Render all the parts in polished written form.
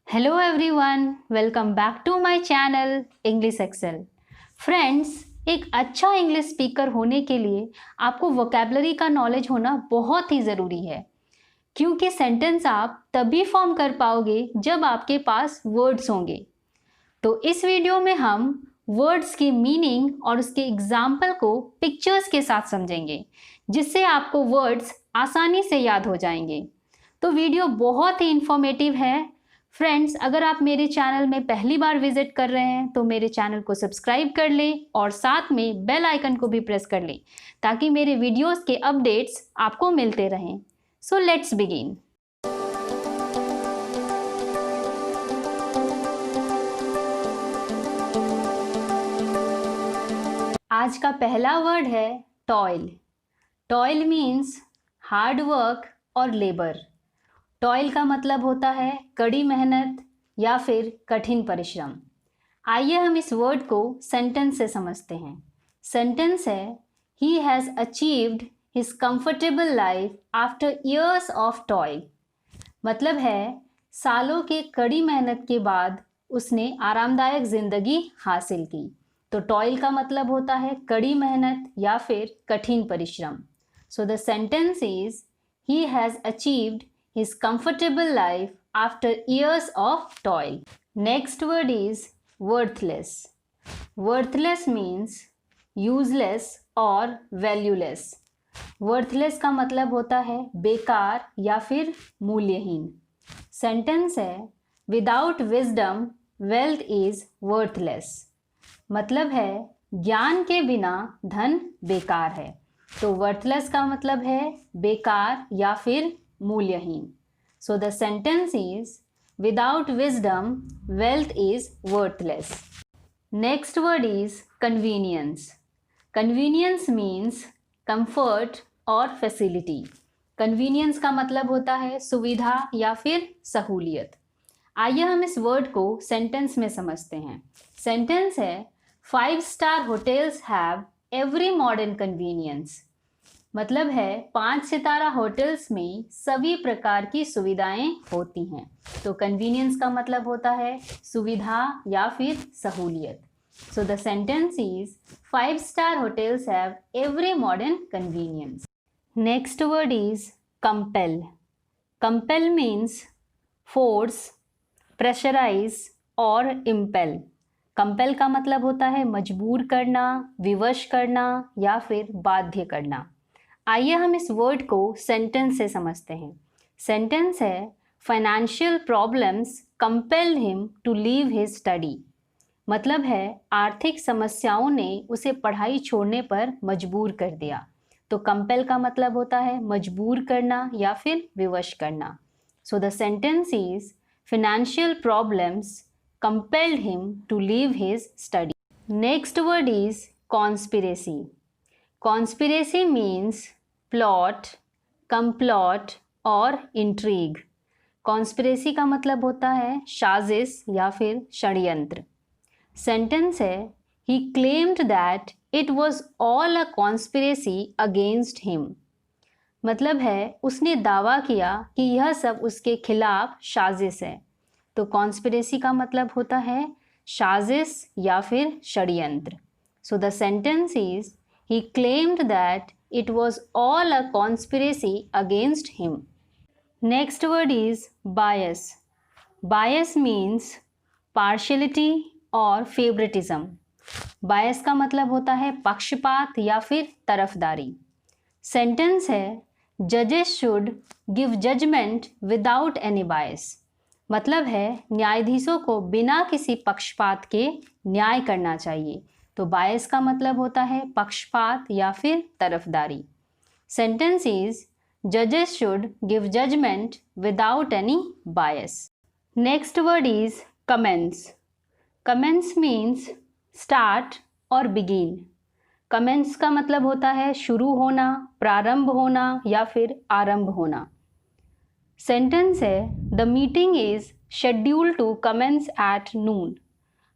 Hello everyone, welcome back to my channel English Excel. Friends, एक अच्छा English speaker होने के लिए आपको वोकैबुलरी का नॉलेज होना बहुत ही ज़रूरी है, क्योंकि सेंटेंस आप तभी फॉर्म कर पाओगे जब आपके पास वर्ड्स होंगे। तो इस वीडियो में हम वर्ड्स की मीनिंग और उसके एग्जाम्पल को पिक्चर्स के साथ समझेंगे, जिससे आपको वर्ड्स आसानी से याद हो जाएंगे। तो वीडियो बहुत ही इंफॉर्मेटिव है। फ्रेंड्स, अगर आप मेरे चैनल में पहली बार विजिट कर रहे हैं तो मेरे चैनल को सब्सक्राइब कर लें और साथ में बेल आइकन को भी प्रेस कर लें, ताकि मेरे वीडियोस के अपडेट्स आपको मिलते रहें। So let's begin. आज का पहला वर्ड है toil. Toil means hard work और लेबर। टॉयल का मतलब होता है कड़ी मेहनत या फिर कठिन परिश्रम। आइए हम इस वर्ड को सेंटेंस से समझते हैं। सेंटेंस है, he has achieved his comfortable life after years of toil. मतलब है सालों के कड़ी मेहनत के बाद उसने आरामदायक जिंदगी हासिल की। तो टॉयल का मतलब होता है कड़ी मेहनत या फिर कठिन परिश्रम। सो the sentence is, he has achieved his comfortable life after years of toil. Next word is worthless. Worthless means useless or valueless. Worthless का मतलब होता है बेकार या फिर मूल्यहीन। सेंटेंस है, without wisdom wealth is worthless. मतलब है ज्ञान के बिना धन बेकार है। तो worthless का मतलब है बेकार या फिर मूल्यहीन। So the sentence is, without wisdom wealth is worthless. Next word is convenience. Convenience means comfort और facility. Convenience का मतलब होता है सुविधा या फिर सहूलियत। आइए हम इस वर्ड को सेंटेंस में समझते हैं। सेंटेंस है, 5-star hotels have every modern convenience. मतलब है 5 सितारा होटल्स में सभी प्रकार की सुविधाएं होती हैं। तो कन्वीनियंस का मतलब होता है सुविधा या फिर सहूलियत। So the sentence is, 5-star hotels have every modern convenience. Next word is compel. Compel means force, pressurise और इम्पेल। कंपेल का मतलब होता है मजबूर करना, विवश करना या फिर बाध्य करना। आइए हम इस वर्ड को सेंटेंस से समझते हैं। सेंटेंस है, financial problems compelled him to leave his study. मतलब है आर्थिक समस्याओं ने उसे पढ़ाई छोड़ने पर मजबूर कर दिया। तो कंपेल का मतलब होता है मजबूर करना या फिर विवश करना। So the sentence is, financial problems compelled him to leave his study. Next word is conspiracy. Conspiracy means plot, complot और इंट्रीग। कॉन्स्पिरेसी का मतलब होता है साजिश या फिर षड्यंत्र। सेंटेंस है, he claimed that it was all a conspiracy against him. मतलब है उसने दावा किया कि यह सब उसके खिलाफ साजिश है। तो कॉन्स्पिरेसी का मतलब होता है साजिश या फिर षड्यंत्र। सो the sentence is, he claimed that it was all a conspiracy against him. Next word is bias. Bias means partiality और favoritism. Bias का मतलब होता है पक्षपात या फिर तरफदारी। सेंटेंस है, judges should give judgment without any bias. मतलब है न्यायाधीशों को बिना किसी पक्षपात के न्याय करना चाहिए। तो बायस का मतलब होता है पक्षपात या फिर तरफदारी। सेंटेंस इज, जजेस should give judgement without any bias. Next word is commence. Commence means start और बिगिन। कमेंस का मतलब होता है शुरू होना, प्रारंभ होना या फिर आरंभ होना। सेंटेंस है, the meeting is scheduled to commence at noon.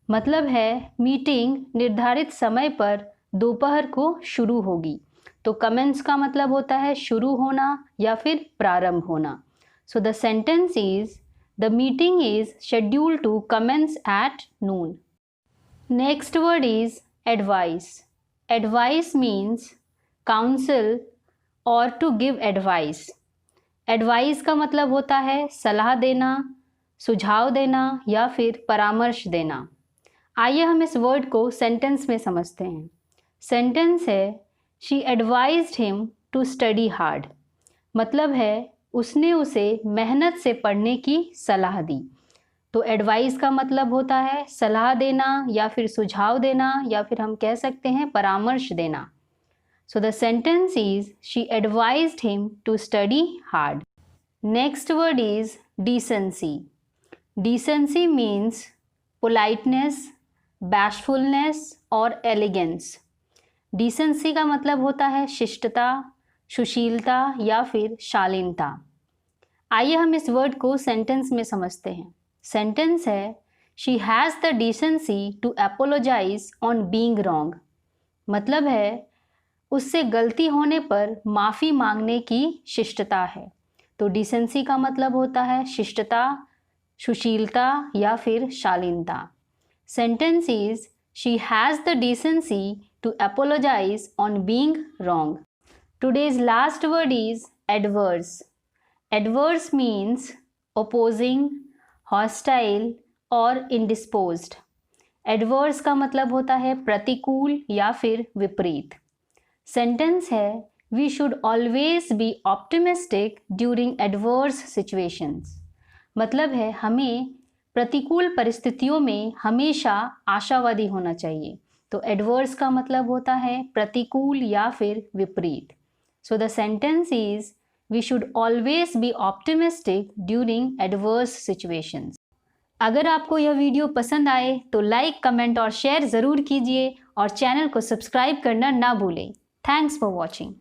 मतलब है मीटिंग निर्धारित समय पर दोपहर को शुरू होगी। तो कमेंस का मतलब होता है शुरू होना या फिर प्रारंभ होना। सो the sentence is, The meeting is scheduled to commence at noon. Next word is advice. Advice means counsel or to give advice. Advice का मतलब होता है सलाह देना, सुझाव देना या फिर परामर्श देना। आइए हम इस वर्ड को सेंटेंस में समझते हैं। सेंटेंस है she advised him to study hard. मतलब है उसने उसे मेहनत से पढ़ने की सलाह दी। तो एडवाइस का मतलब होता है सलाह देना या फिर सुझाव देना या फिर हम कह सकते हैं परामर्श देना। So the sentence is she advised him to study hard. Next word is decency. Decency means politeness, bashfulness और एलिगेंस। डिसेंसी का मतलब होता है शिष्टता, सुशीलता या फिर शालीनता। आइए हम इस वर्ड को सेंटेंस में समझते हैं। सेंटेंस है she has the decency to apologise on being wrong. मतलब है उससे गलती होने पर माफ़ी मांगने की शिष्टता है। तो डिसेंसी का मतलब होता है शिष्टता, सुशीलता या फिर शालीनता। Sentence is she has the decency to apologise on being wrong. Today's last word is adverse. Adverse means opposing, hostile और indisposed. Adverse का मतलब होता है प्रतिकूल या फिर विपरीत। सेंटेंस है We should always be optimistic during adverse situations. मतलब है हमें प्रतिकूल परिस्थितियों में हमेशा आशावादी होना चाहिए। तो एडवर्स का मतलब होता है प्रतिकूल या फिर विपरीत। So the sentence is we should always be optimistic during adverse situations. अगर आपको यह वीडियो पसंद आए तो लाइक, कमेंट और शेयर ज़रूर कीजिए और चैनल को सब्सक्राइब करना ना भूलें। Thanks for watching.